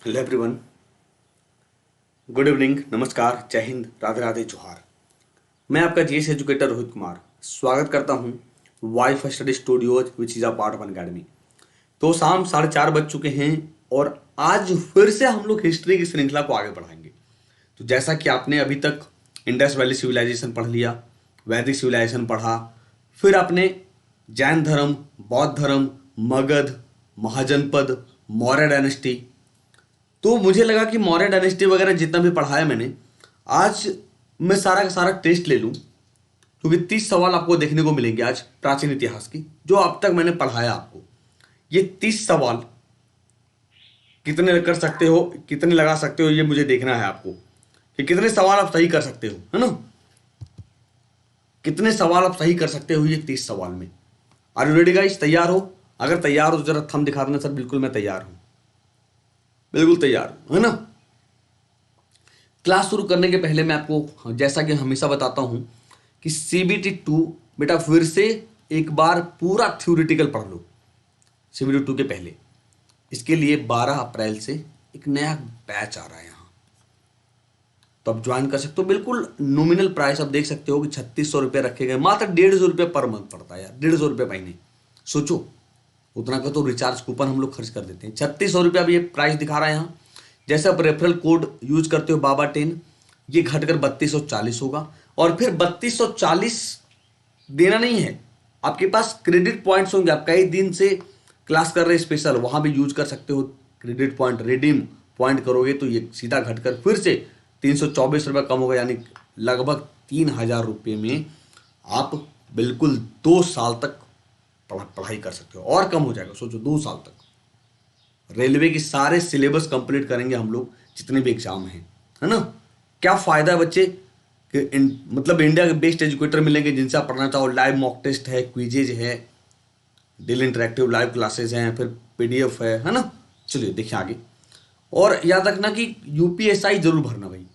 Hello everyone, good evening, नमस्कार, जय हिंद, राधे राधे, जोहार। मैं आपका जीएस एजुकेटर रोहित कुमार स्वागत करता हूं wife study studios which is a part of academy. तो शाम 4:30 बज चुके हैं और आज फिर से हम लोग हिस्ट्री की श्रृंखला को आगे बढ़ाएंगे। तो जैसा कि आपने अभी तक इंडस वैली सिविलाइजेशन पढ़ लिया, वैदिक सिविलाइजेशन पढ़ा, फिर आपने जैन धर्म, बौद्ध धर्म, मगध, महाजनपद, मौर्य डायनेस्टी, तो मुझे लगा कि मौर्य डायनेस्टी वगैरह जितना भी पढ़ाया मैंने, आज मैं सारा का सारा टेस्ट ले लूं, क्योंकि 30 सवाल आपको देखने को मिलेंगे आज प्राचीन इतिहास की जो अब तक मैंने पढ़ाया आपको। ये 30 सवाल कितने कर सकते हो, कितने लगा सकते हो, ये मुझे देखना है आपको कि कितने सवाल आप सही कर सकते हो, है ना। कितने सवाल आप सही कर सकते हो ये 30 सवाल में। Are you ready guys? तैयार हो? अगर तैयार हो तो जरा थंब दिखा देना सर। बिल्कुल मैं तैयार हूं, बिल्कुल तैयार हूं, है ना। क्लास शुरू करने के पहले मैं आपको जैसा कि हमेशा बताता हूं कि CBT 2 बेटा फिर से एक बार पूरा थ्योरेटिकल पढ़ लो। CBT 2 के पहले इसके लिए 12 अप्रैल से एक नया बैच आ रहा है यहाँ, तो आप ज्वाइन कर सकते हो। बिल्कुल नॉमिनल प्राइस आप देख सकते हो कि 3600 रुपये रखे गए, मात्र 150 रुपये पर मंथ पड़ता है यार, 150 रुपये महीने। सोचो, उतना का तो रिचार्ज कूपन हम लोग खर्च कर देते हैं। 3600 रुपये अब ये प्राइस दिखा रहा है यहाँ। जैसे आप रेफरल कोड यूज करते हो बाबा10, ये घटकर 3240 होगा। और फिर 3240 देना नहीं है, आपके पास क्रेडिट पॉइंट्स होंगे। आप कई दिन से क्लास कर रहे हैं स्पेशल, वहां भी यूज कर सकते हो क्रेडिट पॉइंट। रिडीम पॉइंट करोगे तो ये सीधा घटकर फिर से 324 रुपये कम होगा, यानी लगभग 3000 रुपये में आप बिल्कुल 2 साल तक पढ़ाई कर सकते हो। और कम हो जाएगा, सोचो 2 साल तक रेलवे की सारे सिलेबस कंप्लीट करेंगे हम लोग, जितने भी एग्जाम हैं, है ना। क्या फायदा है बच्चे कि मतलब इंडिया के बेस्ट एजुकेटर मिलेंगे जिनसे आप पढ़ना चाहो। लाइव मॉक टेस्ट है, क्विजेज है, डेली इंटरेक्टिव लाइव क्लासेस हैं, फिर PDF है ना। चलिए देखिए आगे। और याद रखना कि UPSI जरूर भरना भाई।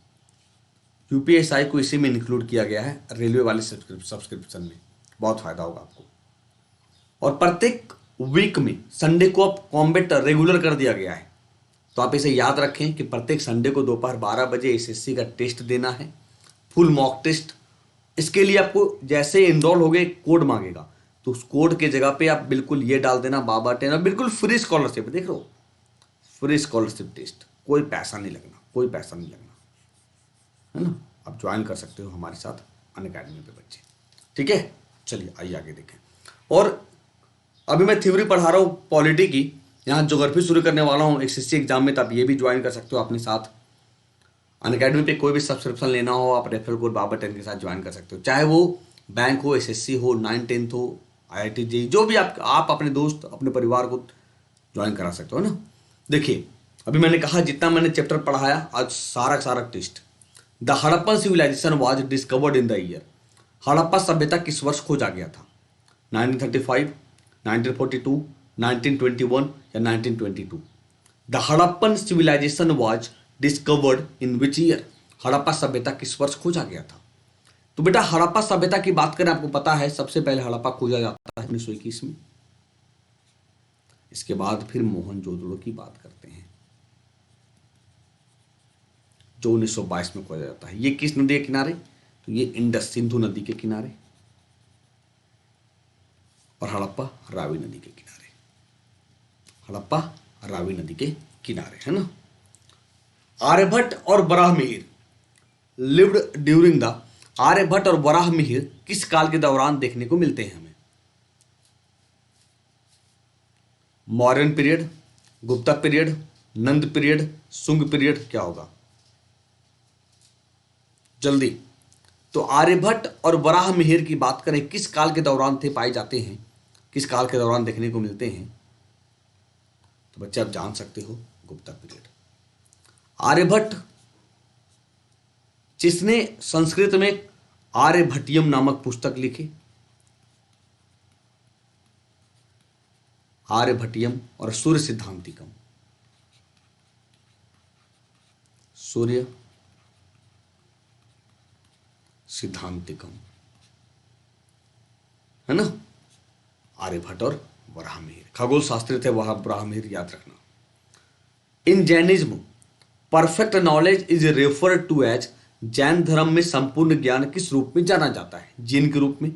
UPSI को इसी में इंक्लूड किया गया है, रेलवे वाले सब्सक्रिप्शन में। बहुत फायदा होगा आपको। और प्रत्येक वीक में संडे को आप कॉम्बैट रेगुलर कर दिया गया है, तो आप इसे याद रखें कि प्रत्येक संडे को दोपहर 12 बजे SSC का टेस्ट देना है, फुल मॉक टेस्ट। इसके लिए आपको जैसे इनरोल हो गए कोड मांगेगा, तो उस कोड के जगह पे आप बिल्कुल ये डाल देना बाबा10, और बिल्कुल फ्री स्कॉलरशिप। देख लो, फ्री स्कॉलरशिप टेस्ट, कोई पैसा नहीं लगना, कोई पैसा नहीं लगना, है ना। आप ज्वाइन कर सकते हो हमारे साथ अनअकैडमी पे बच्चे, ठीक है। चलिए आइए आगे देखें। और अभी मैं थ्योरी पढ़ा रहा हूँ पॉलिटी की, यहाँ ज्योग्राफी शुरू करने वाला हूँ SSC एग्जाम में, तो आप ये भी ज्वाइन कर सकते हो अपने साथ। अनअकैडमी पे कोई भी सब्सक्रिप्शन लेना हो, आप रेफरल कोड बाबा10 के साथ ज्वाइन कर सकते हो। चाहे वो बैंक हो, SSC हो, 9th 10th हो, IIT JEE, जो भी आप अपने दोस्त अपने परिवार को ज्वाइन करा सकते हो ना। देखिए, अभी मैंने कहा जितना मैंने चैप्टर पढ़ाया, आज सारा का सारा test. The Harappan civilisation was discovered in the year. Harappa सभ्यता किस वर्ष खोजा गया था? 1935, 1942, 1921 या 1922? The Harappan civilisation was discovered in which year? Harappa सभ्यता किस वर्ष खोजा गया था? तो बेटा हड़प्पा सभ्यता की बात करें, आपको पता है सबसे पहले हड़प्पा खोजा जाता है 1921 में। इसके बाद फिर मोहनजोदड़ो की बात करते हैं, जो 1922 में खोजा जाता है। ये किस नदी के किनारे? तो ये इंडस सिंधु नदी के किनारे, और हड़प्पा रावी नदी के किनारे। हड़प्पा रावी नदी के किनारे, है ना। आर्यभट्ट और बराहमिहिर लिव्ड ड्यूरिंग द। आर्यभट्ट और बराहमिहिर किस काल के दौरान देखने को मिलते हैं हमें? मौर्यन पीरियड, गुप्ता पीरियड, नंद पीरियड, शुंग पीरियड, क्या होगा जल्दी? तो आर्यभट्ट और बराहमिहिर की बात करें, किस काल के दौरान थे, पाए जाते हैं, किस काल के दौरान देखने को मिलते हैं? तो बच्चे आप जान सकते हो, गुप्ता पीरियड। आर्यभट्ट जिसने संस्कृत में आर्यभट्टियम नामक पुस्तक लिखी, आर्यभट्टियम और सूर्य सिद्धांतिकम, सूर्य सिद्धांतिकम, है ना। आर्यभट्ट और बराहमिहिर खगोल शास्त्री थे, वह बराहमिहिर याद रखना। In Jainism perfect knowledge is referred to as, Jain धर्म में संपूर्ण ज्ञान किस रूप में जाना जाता है? जीन के रूप में,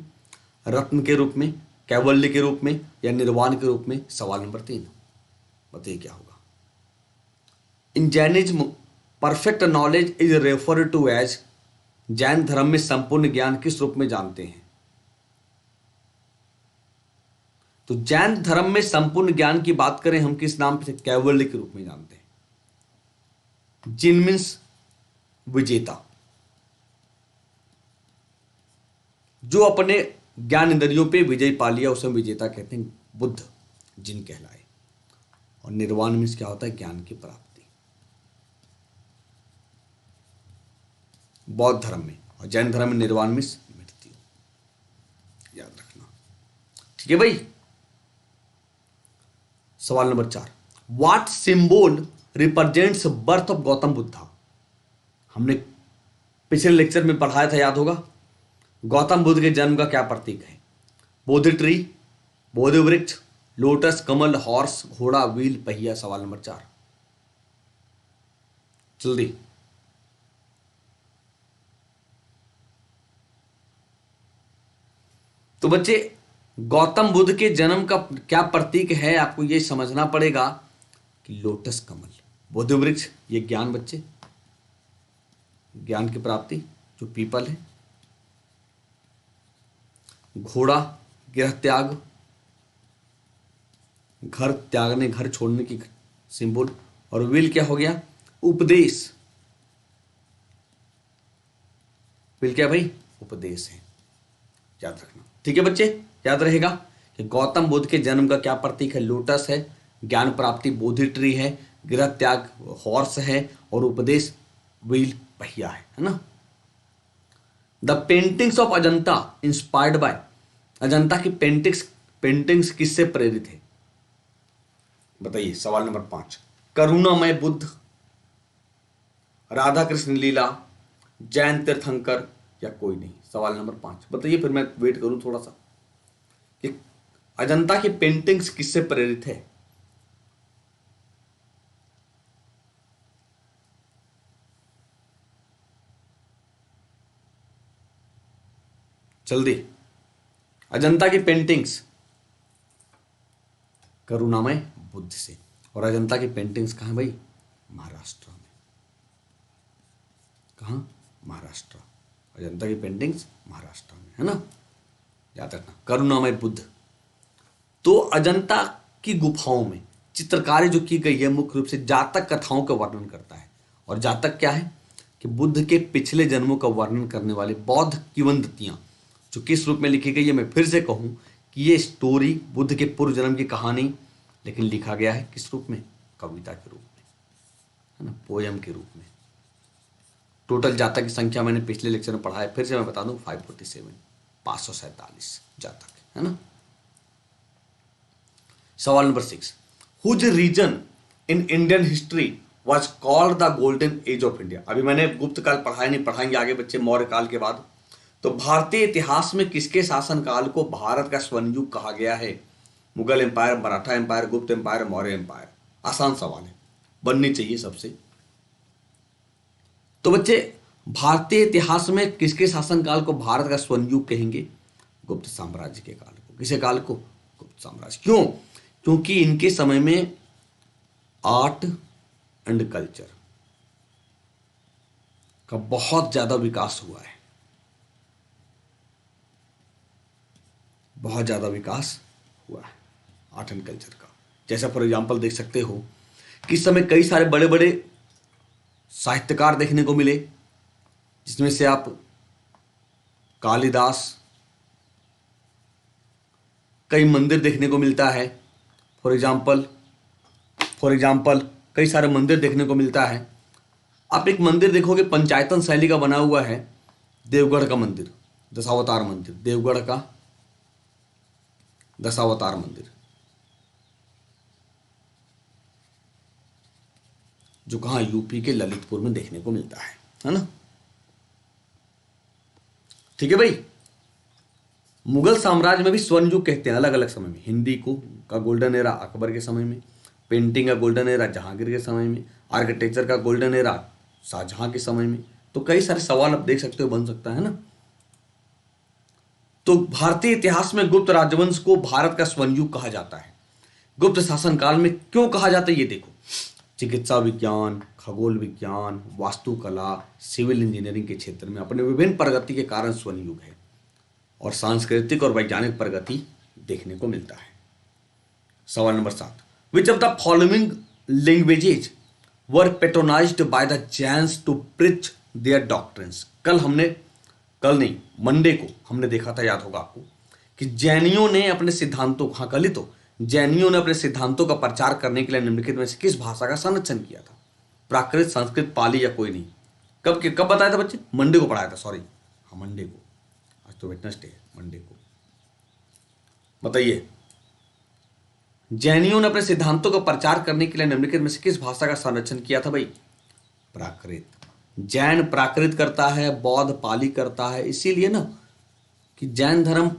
रत्न के रूप में, कैवल्य के रूप में, या निर्वाण के रूप में? सवाल नंबर 3, बताइए क्या होगा। In Jainism perfect knowledge is referred to as, Jain धर्म में संपूर्ण ज्ञान किस रूप में जानते हैं? तो जैन धर्म में संपूर्ण ज्ञान की बात करें हम किस नाम से? कैवल्य के रूप में जानते हैं। जिन मीन्स विजेता, जो अपने ज्ञान इंद्रियों पे विजय पा लिया उसे विजेता कहते हैं, बुद्ध जिन कहलाए। और निर्वाण मीन्स क्या होता है? ज्ञान की प्राप्ति, बौद्ध धर्म में। और जैन धर्म में निर्वाण मीन्स मृत्यु, याद रखना। ठीक है भाई। सवाल number 4, what symbol represents birth of Gautam Buddha? हमने पिछले लेक्चर में पढ़ाया था, याद होगा। गौतम बुद्ध के जन्म का क्या प्रतीक है? बोधि ट्री, बोधि वृक्ष, लोटस, कमल, हॉर्स, घोड़ा, व्हील, पहिया। सवाल नंबर 4, जल्दी। तो बच्चे, गौतम बुद्ध के जन्म का क्या प्रतीक है आपको यह समझना पड़ेगा कि लोटस कमल, बोधि वृक्ष ये ज्ञान, बच्चे ज्ञान की प्राप्ति जो पीपल है, घोड़ा गृह त्याग, घर त्यागने, घर छोड़ने की सिंबल। और व्हील क्या हो गया? उपदेश। व्हील क्या भाई? उपदेश है, याद रखना। ठीक है बच्चे, याद रहेगा कि गौतम बुद्ध के जन्म का क्या प्रतीक है? लोटस है, ज्ञान प्राप्ति बोधि ट्री है, गृह त्याग हॉर्स है, और उपदेश व्हील पहिया है ना। The paintings of Ajanta inspired by, Ajanta की पेंटिंग्स किससे प्रेरित है? बताइए। सवाल नंबर 5, करुणामय बुद्ध, राधा कृष्ण लीला, जैन तीर्थंकर, या कोई नहीं? सवाल नंबर 5 बताइए, फिर मैं वेट करूं थोड़ा सा कि अजंता की पेंटिंग्स किससे प्रेरित है? जल्दी। अजंता की पेंटिंग्स करुणामय बुद्ध से। और अजंता की पेंटिंग्स कहां भाई? महाराष्ट्र में। कहां? महाराष्ट्र। अजंता की पेंटिंग्स महाराष्ट्र में, है ना, याद रखना। करुणामय बुद्ध। तो अजंता की गुफाओं में चित्रकारी जो की गई है मुख्य रूप से जातक कथाओं का वर्णन करता है। और जातक क्या है? कि बुद्ध के पिछले जन्मों का वर्णन करने वाले बौद्ध किंवदंतियां जो किस रूप में लिखी गई है, मैं फिर से कहूं कि ये स्टोरी बुद्ध के पूर्व जन्म की कहानी, लेकिन लिखा गया है किस रूप में? कविता के रूप में, है ना, पोयम के रूप में। टोटल जातक की संख्या मैंने पिछले लेक्चर में पढ़ा है, फिर से मैं बता दूं 547, 547 जातक, है ना। सवाल नंबर 6, whose region in Indian history was called the golden age of India? अभी मैंने गुप्त काल पढ़ाया नहीं, पढ़ाएंगे आगे बच्चे मौर्य काल के बाद। तो भारतीय इतिहास में किसके शासनकाल को भारत का स्वर्ण युग कहा गया है? मुगल एम्पायर, मराठा एम्पायर, गुप्त एम्पायर, मौर्य एम्पायर? आसान सवाल है, बननी चाहिए सबसे। तो बच्चे, भारतीय इतिहास में किसके शासनकाल को भारत का स्वर्ण युग कहेंगे? गुप्त साम्राज्य के काल को। किसे काल को? गुप्त साम्राज्य। क्यों? क्योंकि इनके समय में आर्ट एंड कल्चर का बहुत ज्यादा विकास हुआ है, बहुत ज्यादा विकास हुआ है आर्ट एंड कल्चर का। जैसा फॉर एग्जांपल देख सकते हो कि इस समय कई सारे बड़े बड़े साहित्यकार देखने को मिले, जिसमें से आप कालिदास, कई मंदिर देखने को मिलता है। फॉर एग्जाम्पल कई सारे मंदिर देखने को मिलता है। आप एक मंदिर देखोगे पंचायतन शैली का बना हुआ है, देवगढ़ का मंदिर, दशावतार मंदिर, देवगढ़ का दशावतार मंदिर, जो कहां? यूपी के ललितपुर में देखने को मिलता है ना। ठीक है भाई। मुगल साम्राज्य में भी स्वर्ण युग कहते हैं अलग अलग समय में। हिंदी को का गोल्डन एरा अकबर के समय में, पेंटिंग का गोल्डन एरा जहांगीर के समय में, आर्किटेक्चर का गोल्डन एरा शाहजहां के समय में। तो कई सारे सवाल आप देख सकते हो बन सकता है ना। तो भारतीय इतिहास में गुप्त राजवंश को भारत का स्वर्णयुग कहा जाता है। गुप्त शासनकाल में क्यों कहा जाता है ये देखो। चिकित्सा विज्ञान, खगोल विज्ञान, वास्तुकला, सिविल इंजीनियरिंग के क्षेत्र में अपने विभिन्न प्रगति के कारण स्वर्णयुग है, और सांस्कृतिक और वैज्ञानिक प्रगति देखने को मिलता है। सवाल नंबर 7, which of the following languages were patronized by the Jains to preach their doctrines. कल नहीं, मंडे को हमने देखा था, याद होगा आपको, कि जैनियों ने अपने सिद्धांतों, हाँ कल ही तो, जैनियों ने अपने सिद्धांतों का प्रचार करने के लिए निम्नलिखित में से किस भाषा का संरक्षण किया था। प्राकृत, संस्कृत, पाली या कोई नहीं। कब बताया था बच्चे? मंडे को पढ़ाया था, सॉरी, हाँ मंडे को, आज तो वेडनेसडे है, मंडे को। बताइए, जैनियों ने अपने सिद्धांतों का प्रचार करने के लिए निम्नलिखित में से किस भाषा का संरक्षण किया था भाई? प्राकृत। जैन प्राकृत करता है, बौद्ध पाली करता है, इसीलिए ना कि जैन धर्म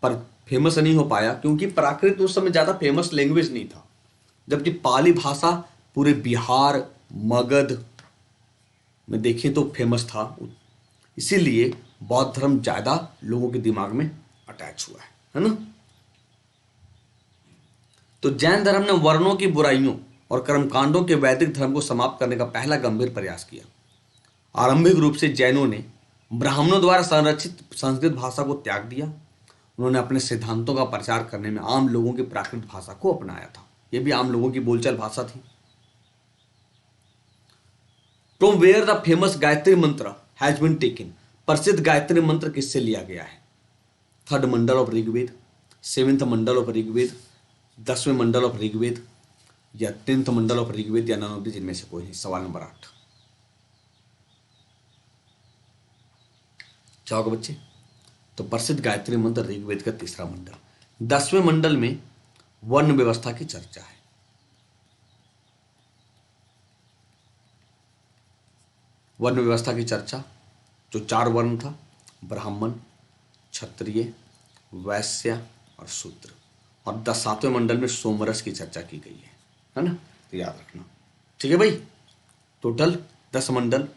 पर फेमस नहीं हो पाया क्योंकि प्राकृत उस समय ज्यादा फेमस लैंग्वेज नहीं था, जबकि पाली भाषा पूरे बिहार, मगध में देखें तो फेमस था। इसीलिए बौद्ध धर्म ज्यादा लोगों के दिमाग में अटैच हुआ है ना। तो जैन धर्म ने वर्णों की बुराइयों और कर्मकांडों के वैदिक धर्म को समाप्त करने का पहला गंभीर प्रयास किया। आरंभिक रूप से जैनों ने ब्राह्मणों द्वारा संरक्षित संस्कृत भाषा को त्याग दिया। उन्होंने अपने सिद्धांतों का प्रचार करने में आम लोगों की प्राकृत भाषा को अपनाया था। यह भी आम लोगों की बोलचाल भाषा थी। From where the famous Gayatri mantra has been taken. प्रसिद्ध गायत्री मंत्र किससे लिया गया है? 3rd mandal of Rigveda, 7th mandal of Rigveda, 10वें मंडल ऑफ ऋग्वेद, या 10th मंडल ऑफ ऋग्वेद, या नन ऑफ द, जिनमें से कोई नहीं। सवाल नंबर 8 क्या होगा बच्चे? तो प्रसिद्ध गायत्री मंत्र ऋग्वेद का 3रा मंडल। 10वें मंडल में वर्ण व्यवस्था की चर्चा है। वर्ण व्यवस्था की चर्चा, जो 4 वर्ण था, ब्राह्मण, क्षत्रिय, वैश्य और शूद्र, और 7वें मंडल में सोमरस की चर्चा की गई है ना, तो याद रखना। ठीक है भाई, टोटल 10 मंडल।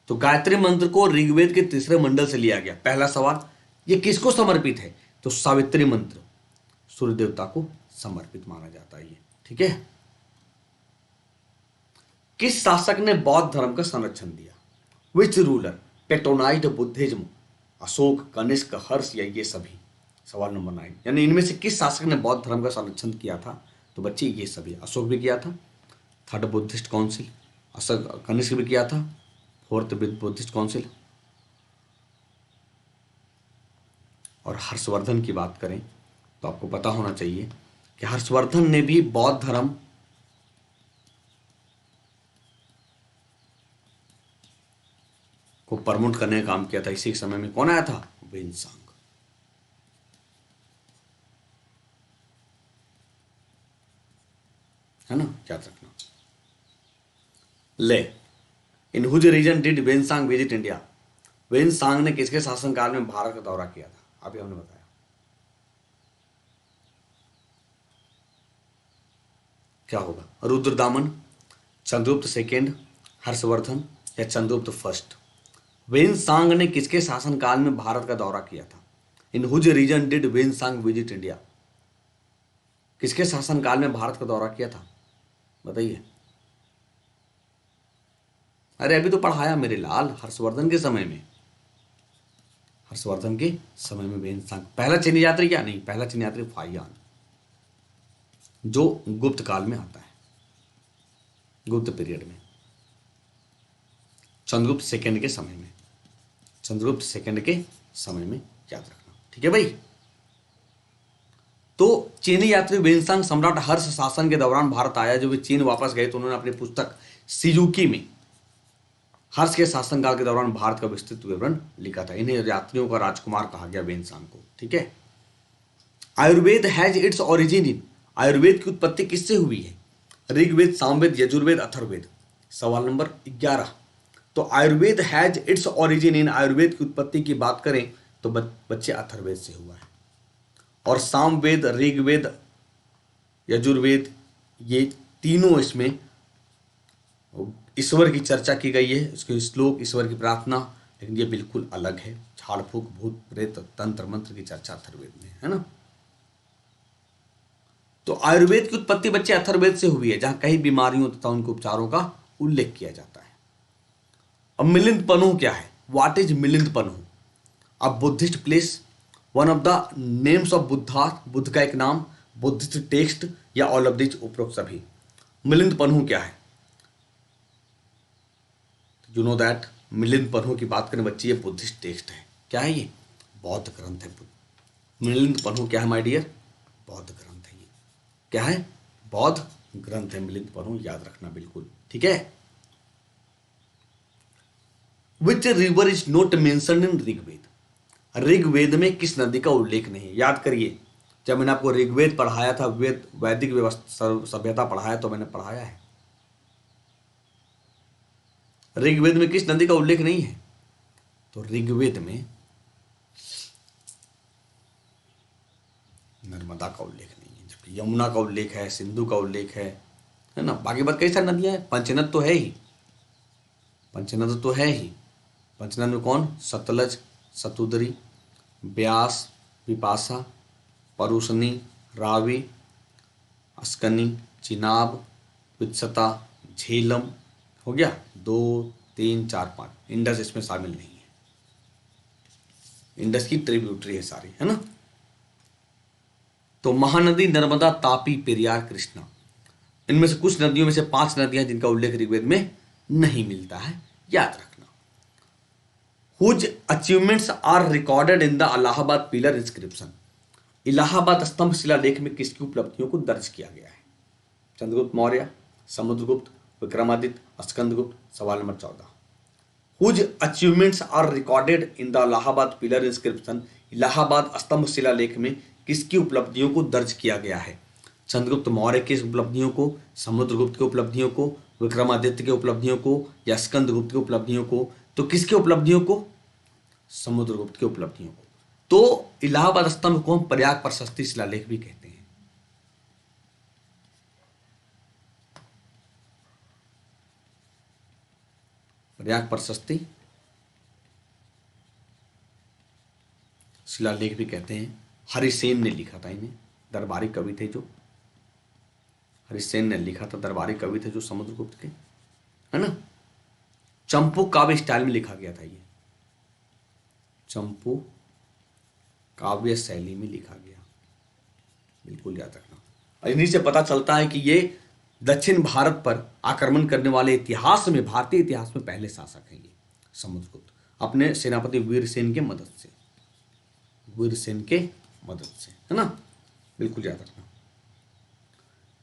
तो गायत्री मंत्र को ऋग्वेद के 3रे मंडल से लिया गया। पहला सवाल, ये किसको समर्पित है? तो सावित्री मंत्र सूर्य देवता को समर्पित माना जाता है ये। ठीक है। किस शासक ने बौद्ध धर्म का संरक्षण दिया? Which ruler patronized Buddhism? Ashoka, Kanishka, Harsha, या ये सभी? सवाल नंबर 9, यानी इनमें से किस शासक ने बौद्ध धर्म का संरक्षण किया था? तो बच्चे ये सभी। अशोक भी किया था, 3rd Buddhist council, Ashok, Kanishka भी किया था, 4th बुद्धिस्ट काउंसिल, और हर्षवर्धन की बात करें तो आपको पता होना चाहिए कि हर्षवर्धन ने भी बौद्ध धर्म को प्रमोट करने का काम किया था। इसी समय में कौन आया था? वेनसांग। है ना, याद रखना। ले, in whose region did Xuanzang visit India? Xuanzang ने किसके शासनकाल में भारत का दौरा किया था? अभी हमने बताया। क्या होगा? रुद्रदामन, चंद्रगुप्त सेकेंड, हर्षवर्धन, या चंद्रगुप्त फर्स्ट? वेनसांग ने किसके शासनकाल में भारत का दौरा किया था? In whose region did Xuanzang visit India? किसके शासनकाल में भारत का दौरा किया था? बताइए। अरे अभी तो पढ़ाया मेरे लाल, हर्षवर्धन के समय में। हर्षवर्धन के समय में वेनसांग। पहला चीनी यात्री क्या? नहीं, पहला चीनी यात्री फाहियान, जो गुप्त काल में आता है, गुप्त पीरियड में, चंद्रगुप्त सेकंड के समय में। चंद्रगुप्त सेकंड के समय में, याद रखना। ठीक है भाई। तो चीनी यात्री वेनसांग सम्राट हर्ष शासन के दौरान भारत आया। जब वे चीन वापस गए तो उन्होंने अपनी पुस्तक सिजुकी में हर्ष के शासनकाल के दौरान भारत का विस्तृत विवरण लिखा था। इन्हें यात्रियों का राजकुमार कहा गया वेनसांग को। ठीक है। आयुर्वेद हैज इट्स ओरिजिन इन? आयुर्वेद की उत्पत्ति किससे हुई है? ऋग्वेद, सामवेद, यजुर्वेद, अथर्ववेद? सवाल नंबर 11। तो आयुर्वेद हैज इट्स ओरिजिन इन, आयुर्वेद की उत्पत्ति की बात करें तो बच्चे अथर्ववेद से हुआ है, और सामवेद, ऋग्वेद, यजुर्वेद, ये तीनों इसमें ईश्वर की चर्चा की गई है, उसके श्लोक, ईश्वर की प्रार्थना, लेकिन ये बिल्कुल अलग है। झाड़ फूक, भूत प्रेत, तंत्र मंत्र की चर्चा अथर्ववेद में है ना। तो आयुर्वेद की उत्पत्ति बच्चे अथर्ववेद से हुई है, जहां कई बीमारियों तथा उनके उपचारों का उल्लेख किया जाता है। अब मिलिंद पन्हु क्या है? What is Milinda Panha? A Buddhist place, one of the names of Buddha, Buddha का एक नाम, बुद्धिस्ट टेक्स्ट, या ऑल ऑफ दिस, उपरोक्त सभी। मिलिंद पन्हु क्या है? You know that Milinda Panha की बात करें बच्ची, ये बुद्धिस्ट टेक्स्ट है। क्या है ये? बौद्ध ग्रंथ है। मिलिंद पन्हु क्या है माय डियर? बौद्ध ग्रंथ है ये। क्या है? बौद्ध ग्रंथ है मिलिंद पन्हु, याद रखना बिल्कुल, ठीक है। Which river is not mentioned in Rigveda? Rigveda में किस नदी का उल्लेख नहीं है? याद करिए, जब मैंने आपको ऋग्वेद पढ़ाया था, वैदिक व्यवस्था सभ्यता पढ़ाया, तो मैंने पढ़ाया है ऋग्वेद में किस नदी का उल्लेख नहीं है? तो ऋग्वेद में नर्मदा का उल्लेख नहीं है, जबकि यमुना का उल्लेख है, सिंधु का उल्लेख है ना। बाकी बात कई सारी नदियां हैं, पंचनद तो है ही, पंचनद तो है ही। पंचनद में कौन? सतलज, सतुदरी, ब्यास, विपाशा, परुशनी, रावी, अस्कनी, चिनाब, वित्सता, झेलम, हो गया 2, 3, 4, 5। इंडस इसमें शामिल नहीं है, इंडस की ट्रिब्यूटरी है सारी, है ना। तो महानदी, नर्मदा, तापी, पेरियार, कृष्णा, इनमें से कुछ नदियों में से 5 नदियां जिनका उल्लेख ऋग्वेद में नहीं मिलता है, याद रखना। Whose achievements are recorded in the Allahabad pillar inscription? Allahabad स्तंभ शिलालेख में किसकी उपलब्धियों को दर्ज किया गया है? चंद्रगुप्त मौर्य, समुद्रगुप्त, विक्रमादित्य, स्कंदगुप्त। सवाल नंबर 14। Whose achievements are recorded in the Allahabad pillar inscription? Allahabad स्तंभ शिलालेख में किसकी उपलब्धियों को दर्ज किया गया है? चंद्रगुप्त मौर्य की उपलब्धियों को, समुद्रगुप्त की उपलब्धियों को, विक्रमादित्य की उपलब्धियों को, या स्कंदगुप्त की उपलब्धियों को? तो किसकी उपलब्धियों को? समुद्रगुप्त की उपलब्धियों को। तो इलाहाबाद स्तंभ को हम प्रयाग प्रशस्ति शिलालेख भी कहते हैं। प्रयाग प्रशस्ति शिलालेख भी कहते हैं। हरिसेन ने लिखा था इन्हें, दरबारी कवि थे जो, हरिसेन ने लिखा था, दरबारी कवि थे जो समुद्रगुप्त के, है ना। चंपू काव्य स्टाइल में लिखा गया था ये, चंपू काव्य शैली में लिखा गया, बिल्कुल याद रखना। और इन्हीं से पता चलता है कि ये दक्षिण भारत पर आक्रमण करने वाले इतिहास में, भारतीय इतिहास में पहले शासक हैं ये समुद्रगुप्त, अपने सेनापति वीरसेन के मदद से, वीरसेन के मदद से, है ना, बिल्कुल याद रखना।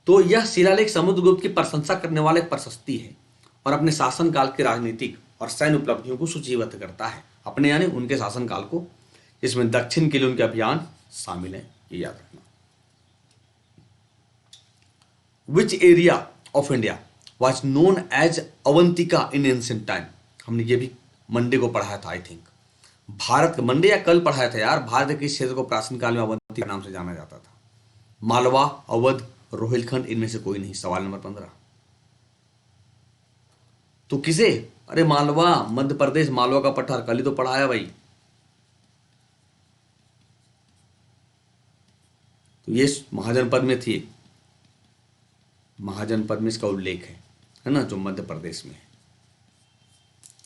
तो यह शिलालेख समुद्रगुप्त की प्रशंसा करने वाले प्रशस्ति है और अपने शासनकाल की राजनीतिक और सैन्य उपलब्धियों को सूचीबद्ध करता है, अपने यानी उनके शासनकाल को। इसमें दक्षिण के लिए उनके अभियान शामिल है, ये याद रखना। Which area of India was known as Avantika in ancient time? हमने ये भी मंडे को पढ़ाया था, आई थिंक भारत का मंडे, या कल पढ़ाया था यार। भारत के इस क्षेत्र को प्राचीन काल में अवंती के नाम से जाना जाता था। मालवा, अवध, रोहिलखंड, इनमें से कोई नहीं। सवाल नंबर 15। तो किसे? अरे मालवा, मध्य प्रदेश, मालवा का पठार, कल ही तो पढ़ाया भाई। तो ये महाजनपद में थी, महाजनपद में इसका उल्लेख है ना, जो मध्य प्रदेश में है।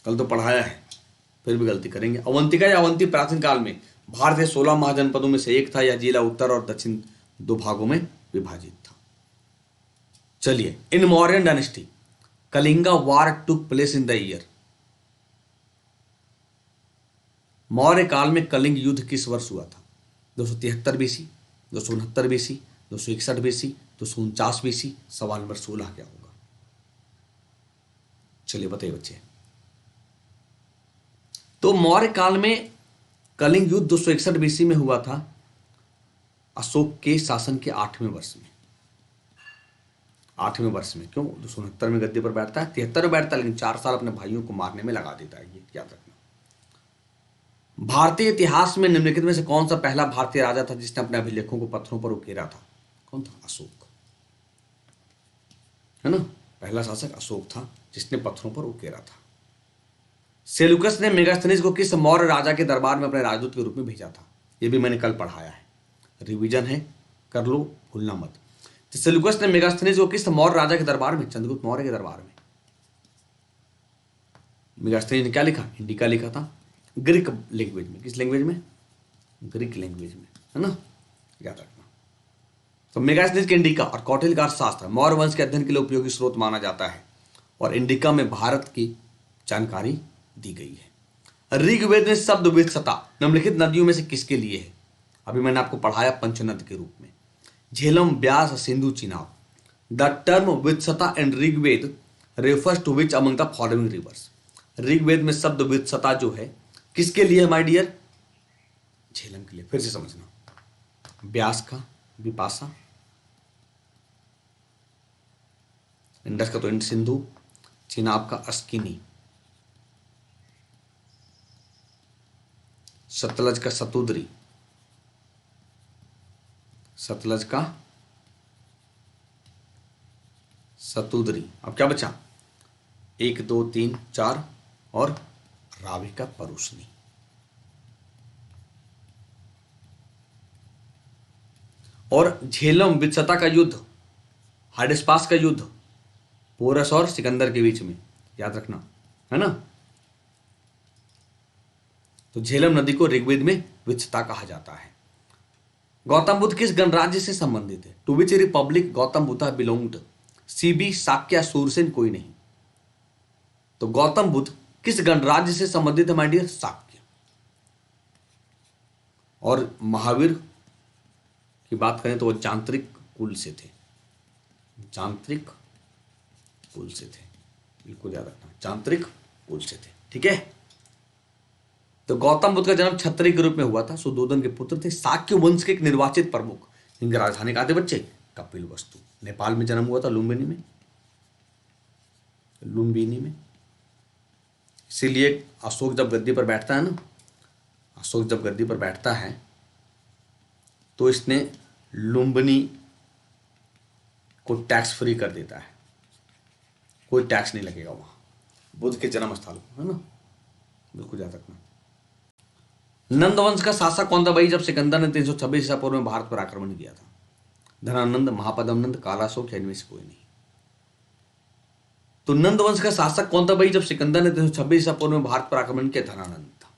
कल तो पढ़ाया है, फिर भी गलती करेंगे। अवंतिका या अवंती प्राचीन काल में भारत के 16 महाजनपदों में से एक था। यह जिला उत्तर और दक्षिण 2 भागों में विभाजित था। चलिए, in Mauryan dynasty Kalinga war took place in the year? Maurya काल में कलिंग युद्ध किस वर्ष हुआ था? 273 बीसी, 269 बीसी, 261 बीसी, 249 बीसी। सवाल नंबर 16 क्या होगा? चलिए बताइए बच्चे। तो मौर्य काल में कलिंग युद्ध 261 बीसी में हुआ था, अशोक के शासन के 8वें वर्ष में। 8वें वर्ष में, क्यों? 269 में गद्दी पर बैठता है, 73 में बैठता है, लेकिन 4 साल अपने भाइयों को मारने में लगा देता है, ये याद रखना। भारतीय इतिहास में निम्नलिखित में से कौन सा पहला भारतीय राजा था जिसने अपने अभिलेखों को पत्थरों पर उकेरा था? कौन था? अशोक। है ना। पहला शासक अशोक था जिसने पत्थरों पर उकेरा था। सेल्यूकस ने मेगास्थनीज को किस मौर्य राजा के दरबार में अपने राजदूत के रूप में भेजा था? ये भी मैंने कल पढ़ाया है, रिवीजन है, कर लो, भूलना मत। तो सेल्यूकस ने मेगास्थनीज को किस मौर्य राजा के दरबार में, चंद्रगुप्त मौर्य के दरबार में। मेगास्थनीज ने क्या लिखा? इंडिका लिखा था, ग्रीक लैंग्वेज में। किस लैंग्वेज में? ग्रीक लैंग्वेज में, है ना, याद रखना। तो मेगास्थनीज के इंडिका और कौटिल्य का अर्थशास्त्र मौर्य वंश के अध्ययन के लिए उपयोगी स्रोत माना जाता है, और इंडिका में भारत की जानकारी दी गई है। ऋग्वेद में शब्द वित्सता निम्नलिखित नदियों में से किसके लिए है? अभी मैंने आपको पढ़ाया पंचनद के रूप में, Jhelum, Beas, Sindhu, Chenab. The term Vitasta and Rigveda refers to which among the following rivers? Rigveda में शब्द वित्सता जो है किसके लिए है माय डियर? झेलम के लिए। फिर से समझना, ब्यास का विपाशा, इंडस का तो इंड सिंधु, चिनाब का अस्किनी, सतलज का सतुद्री, सतलज का सतुद्री। अब क्या बचा? 1 2 3 4 और रावी का परुष्णी। और झेलम वित्सता का युद्ध, हाइडेस्पास का युद्ध पोरस और सिकंदर के बीच में, याद रखना, है ना। तो झेलम नदी को ऋग्वेद में वित्सता कहा जाता है। गौतम बुद्ध किस गणराज्य से संबंधित है? To which republic Gautama Buddha belonged? Sibi, Shakya, Surasena, कोई नहीं। तो गौतम बुद्ध किस गणराज्य से संबंधित है माय डियर? शाक्य। और महावीर की बात करें तो वो चांत्रिक कुल से थे, चांत्रिक कुल से थे, बिल्कुल याद रखना, चांत्रिक कुल से थे, ठीक है। तो गौतम बुद्ध का जन्म क्षत्रिय के रूप में हुआ था, सुदोधन के पुत्र थे, शाक्य वंश के एक निर्वाचित प्रमुख। इनकी राजधानी कहाँ थे बच्चे? कपिलवस्तु। नेपाल में जन्म हुआ था, लुम्बिनी में, लुम्बिनी में। इसीलिए अशोक जब गद्दी पर बैठता है ना, अशोक जब गद्दी पर बैठता है तो इसने लुम्बिनी को टैक्स फ्री कर देता है, कोई टैक्स नहीं लगेगा वहां, बुद्ध के जन्म स्थल, है ना, बिल्कुल याद रखना। नंद वंश का शासक कौन था भाई जब सिकंदर ने 326 ईसा पूर्व में भारत पर आक्रमण किया था? धनानंद, महापद्मनंद, कालाशोक, या इनमें से कोई नहीं। तो नंद वंश का शासक कौन था भाई जब सिकंदर ने 326 ईसा पूर्व में भारत पर आक्रमण किया? धनानंद था,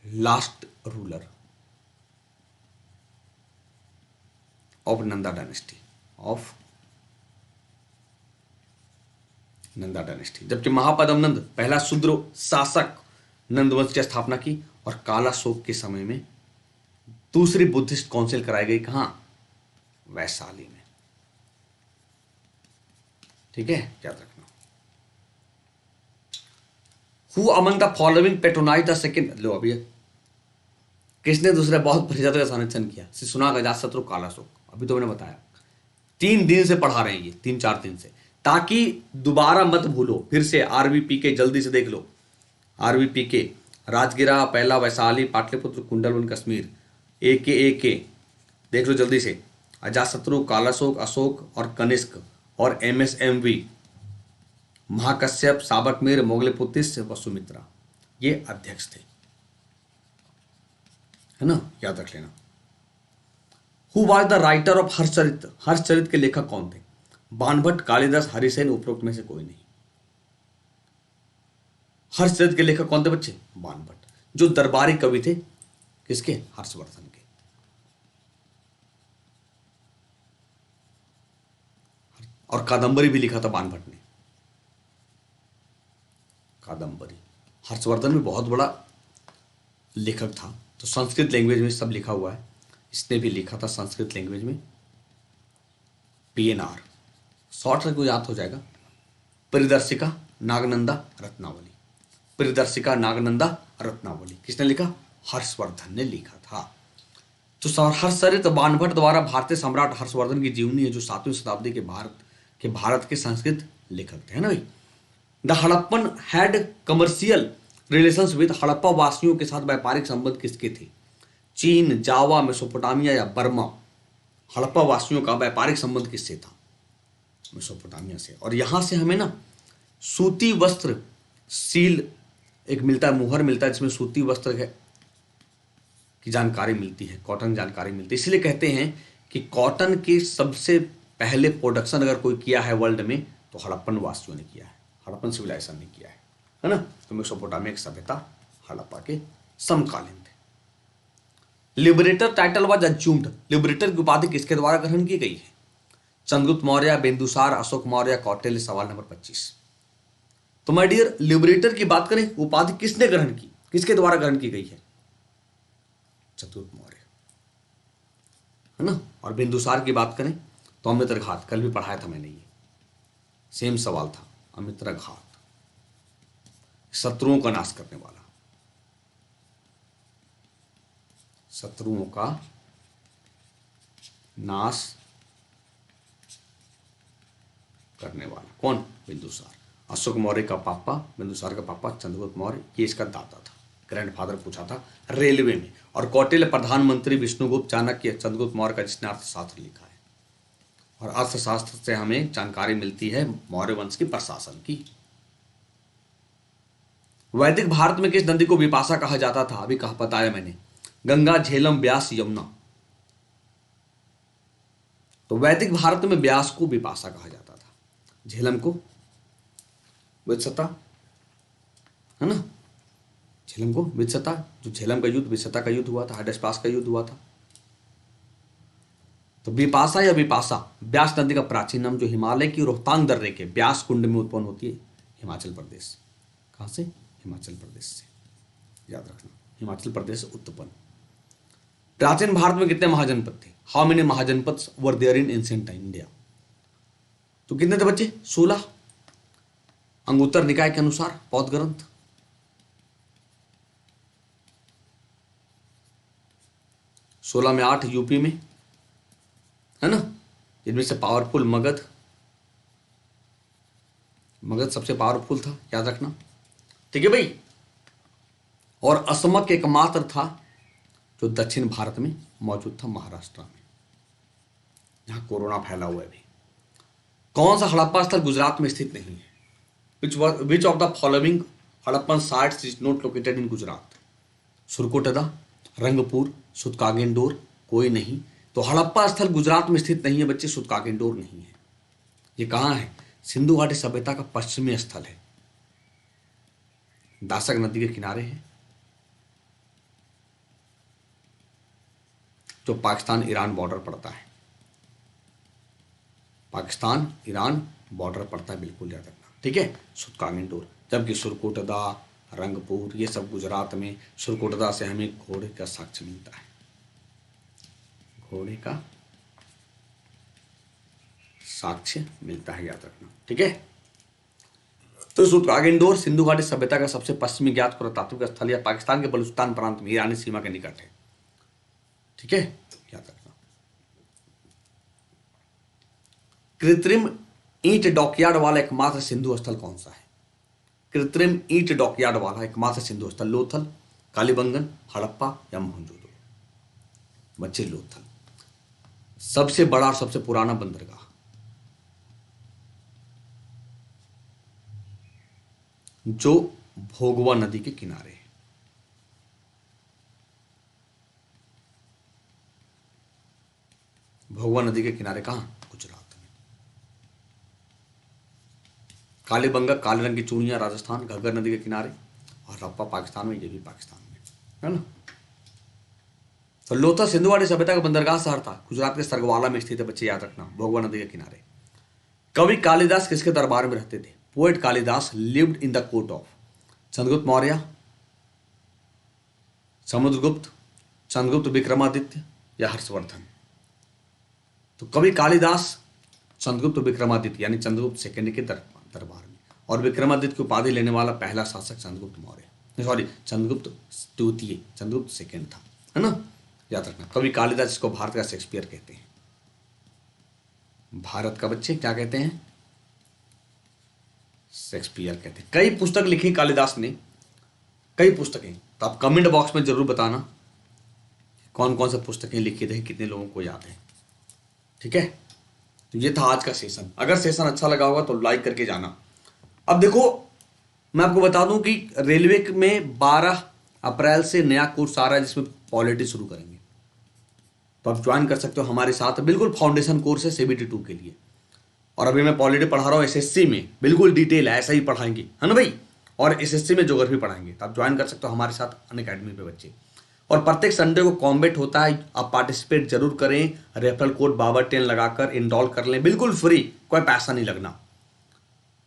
last ruler of Nanda dynasty, of Nanda dynasty. जबकि महापद्मनंद पहला शूद्र शासक नंदवंश की स्थापना की, और कालाशोक के समय में दूसरी बुद्धिस्ट काउंसिल कराई गई, कहां? वैशाली में, ठीक है, याद रखना। Who among the following patronize the second, लो अभी किसने दूसरे बौद्ध परिषद का संरक्षण किया? शिशुनाग, अजातशत्रु, कालाशोक। अभी तो मैंने बताया, 3 दिन से पढ़ा रहे हैं ये, 3-4 दिन से, ताकि दोबारा मत भूलो। फिर से आरवीपी के जल्दी से देख लो, आरवीपी के राजगिरा, पहला, वैशाली, पाटलिपुत्र, कुंडलवन, कश्मीर, एक देख लो जल्दी से। अजातशत्रु, कालाशोक, अशोक और कनिष्क और MSMV, महाकश्यप, साबकमीर, मोगलेपुतिस, वसुमित्रा, ये अध्यक्ष थे, है ना, याद रख लेना। Who was the writer of Harshacharita? Harshacharita के लेखक कौन थे? बाणभट्ट, कालिदास, हरिसेन, उपरोक्त में से कोई नहीं। हर्षचरित के लेखक कौन थे बच्चे? बाणभट्ट, जो दरबारी कवि थे, किसके? हर्षवर्धन के। और कादंबरी भी लिखा था बाणभट्ट ने, कादंबरी। हर्षवर्धन भी बहुत बड़ा लेखक था, तो संस्कृत लैंग्वेज में सब लिखा हुआ है, इसने भी लिखा था संस्कृत लैंग्वेज में। PNR शॉर्ट से को याद हो जाएगा, परिदर्शिका नागनंदा रत्नावली, परिदर्शिका नागनंदा रत्नावली किसने लिखा? हर्षवर्धन ने लिखा था। तो हर्षचरित बाणभट्ट द्वारा भारतीय सम्राट हर्षवर्धन की जीवनी है, जो 7वीं शताब्दी के भारत के संस्कृत लेखक थे, है ना भाई। The Harappan had commercial relations with, Harappa वासियों के साथ व्यापारिक संबंध किसके थे? चीन, जावा, मेसोपोटामिया या बर्मा? हड़प्पा वासियों का व्यापारिक संबंध किससे था? मेसोपोटामिया से। और यहाँ से हमें ना सूती वस्त्र सील एक मिलता है, मुहर मिलता है, जिसमें सूती वस्त्र है की जानकारी मिलती है, कॉटन की जानकारी मिलती है। इसलिए कहते हैं कि कॉटन की सबसे पहले प्रोडक्शन अगर कोई किया है वर्ल्ड में तो हड़प्पन वासियों ने किया है, हड़प्पन सिविलाइजेशन ने किया है ना। तो मेसोपोटामिया की सभ्यता हड़प्पा के समकालीन थे। Liberator title was assumed. Liberator की उपाधि किसके द्वारा ग्रहण की गई है? चंद्रगुप्त मौर्य, बिंदुसार, अशोक मौर्य, कौटिल्य। सवाल नंबर 25। तो माय डियर, लिबरेटर की बात करें, उपाधि किसने ग्रहण की, किसके द्वारा ग्रहण की गई है? चंद्रगुप्त मौर्य, है ना। और बिंदुसार की बात करें तो अमित्रघात, कल भी पढ़ाया था मैंने, ये सेम सवाल था। अमित्रघात, शत्रुओं का नाश करने वाला, शत्रुओं का नाश करने वाला कौन? बिंदुसार। अशोक मौर्य का पापा, बिंदुसार का पापा चंद्रगुप्त मौर्य, ये इसका दादा था। ग्रैंडफादर पूछा था रेलवे में। और कौटिल्य प्रधानमंत्री, विष्णुगुप्त, चाणक्य, चंद्रगुप्त मौर्य का जिसने अर्थशास्त्र लिखा है। और अर्थशास्त्र से हमें जानकारी मिलती है मौर्य वंश की प्रशासन की। वैदिक भारत में किस नदी को विपाशा कहा जाता था? अभी कहा बताया मैंने, गंगा, झेलम, ब्यास, यमुना। तो वैदिक भारत में ब्यास को विपाशा कहा जाता था, झेलम को वित्सता, है ना, झेलम को वित्सता। जो झेलम का युद्ध, वित्सता का युद्ध हुआ था, हाइडेस्पास का युद्ध हुआ था। तो विपाशा या विपाशा ब्यास नदी का प्राचीन नाम, जो हिमालय की रोहतांग दर्रे के ब्यास कुंड में उत्पन्न होती है, हिमाचल प्रदेश। कहां से? हिमाचल प्रदेश से, याद रखना, हिमाचल प्रदेश से उत्पन्न। प्राचीन भारत में कितने महाजनपद थे? How many mahajanapada were there in ancient India? तो कितने थे बच्चे? 16। अंगुत्तर निकाय के अनुसार, बौद्ध ग्रंथ। 16 में 8 यूपी में, है ना। इनमें से पावरफुल मगध, मगध सबसे पावरफुल था, याद रखना, ठीक है भाई। और असमक एकमात्र था जो दक्षिण भारत में मौजूद था, महाराष्ट्र में, जहां कोरोना फैला हुआ है भी। कौन सा हड़प्पा स्थल गुजरात में स्थित नहीं है? Which of the following Harappan sites is not located in Gujarat? Surkotada, Rangpur, Sutkagendor, कोई नहीं। तो हड़प्पा स्थल गुजरात में स्थित नहीं है बच्चे, सुतकागेंडोर नहीं है। ये कहाँ है? सिंधु घाटी सभ्यता का पश्चिमी स्थल है, दासक नदी के किनारे है, जो पाकिस्तान ईरान बॉर्डर पड़ता है। पाकिस्तान ईरान बॉर्डर पड़ता है, बिल्कुल याद रखना, ठीक है। सुतकागेंडोर। जबकि सुरकोटदा, रंगपुर, ये सब गुजरात में। सुरकोटदा से हमें घोड़े का साक्ष्य मिलता है, घोड़े का साक्ष्य मिलता है, याद रखना, ठीक है। तो सुतकागेंडोर सिंधु घाटी सभ्यता का सबसे पश्चिमी ज्ञात पुरातात्विक स्थल या पाकिस्तान के बलूचिस्तान प्रांत में ईरानी सीमा के निकट है, ठीक है, याद रखना। कृत्रिम ईंट डॉकयार्ड वाला एकमात्र सिंधु स्थल कौन सा है? कृत्रिम ईंट डॉकयार्ड वाला एकमात्र सिंधु स्थल लोथल, कालीबंगन, हड़प्पा या मोहनजोदड़ो? बच्चे लोथल सबसे बड़ा और सबसे पुराना बंदरगाह, जो भोगवा नदी के किनारे है। भोगवा नदी के किनारे कहां? गुजरात में। कालीबंगा, काले रंग की चूड़ियां, राजस्थान, घग्गर नदी के किनारे। और हड़प्पा पाकिस्तान में, ये भी पाकिस्तान में, है ना। तो लोथल सिंधु घाटी सभ्यता का बंदरगाह शहर था, गुजरात के सरगवाला में स्थित है बच्चे, याद रखना, भोगवा नदी के किनारे। कवि कालिदास किसके दरबार में रहते थे? Poet Kalidas lived in the court of Chandragupta Maurya, Samudragupta, Chandragupta Vikramaditya या हर्षवर्धन? तो कवि कालिदास चंद्रगुप्त विक्रमादित्य यानी चंद्रगुप्त सेकंड के दरबार में। और विक्रमादित्य की उपाधि लेने वाला पहला शासक चंद्रगुप्त मौर्य, सॉरी चंद्रगुप्त द्वितीय, चंद्रगुप्त सेकंड था, है ना, याद रखना। कवि कालिदास जिसको भारत का शेक्सपियर कहते हैं, भारत का बच्चे क्या कहते हैं? शेक्सपियर कहते हैं। कई पुस्तक लिखी कालिदास ने, कई पुस्तकें। तो आप कमेंट बॉक्स में जरूर बताना कौन कौन सी पुस्तकें लिखी थी, कितने लोगों को याद है, ठीक है। तो ये था आज का सेशन। अगर सेशन अच्छा लगा होगा तो लाइक करके जाना। अब देखो, मैं आपको बता दूं कि रेलवे में 12 अप्रैल से नया कोर्स आ रहा है जिसमें पॉलिटी शुरू करेंगे, तो आप ज्वाइन कर सकते हो हमारे साथ। बिल्कुल फाउंडेशन कोर्स है CBT 2 के लिए। और अभी मैं पॉलिटी पढ़ा रहा हूँ SSC में, बिल्कुल डिटेल है, ऐसा ही पढ़ाएंगे, है ना भाई। और SSC में ज्योग्राफी पढ़ाएंगे, तो आप ज्वाइन कर सकते हो हमारे साथ अनअकैडमी पे बच्चे। और प्रत्येक संडे को कॉम्बेट होता है, आप पार्टिसिपेट जरूर करें। रेफरल कोड बाबर10 लगाकर इनरोल कर लें, बिल्कुल फ्री, कोई पैसा नहीं लगना।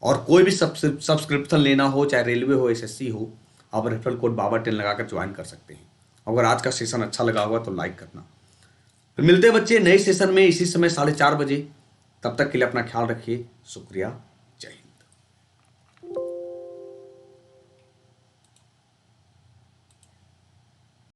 और कोई भी सब्सक्रिप्शन लेना हो, चाहे रेलवे हो SSC हो, आप रेफरल कोड बाबर10 लगाकर ज्वाइन कर सकते हैं। अगर आज का सेशन अच्छा लगा होगा तो लाइक करना। फिर मिलते हैं बच्चे नए सेशन में इसी समय 4:30 बजे। तब तक के लिए अपना ख्याल रखिए। शुक्रिया।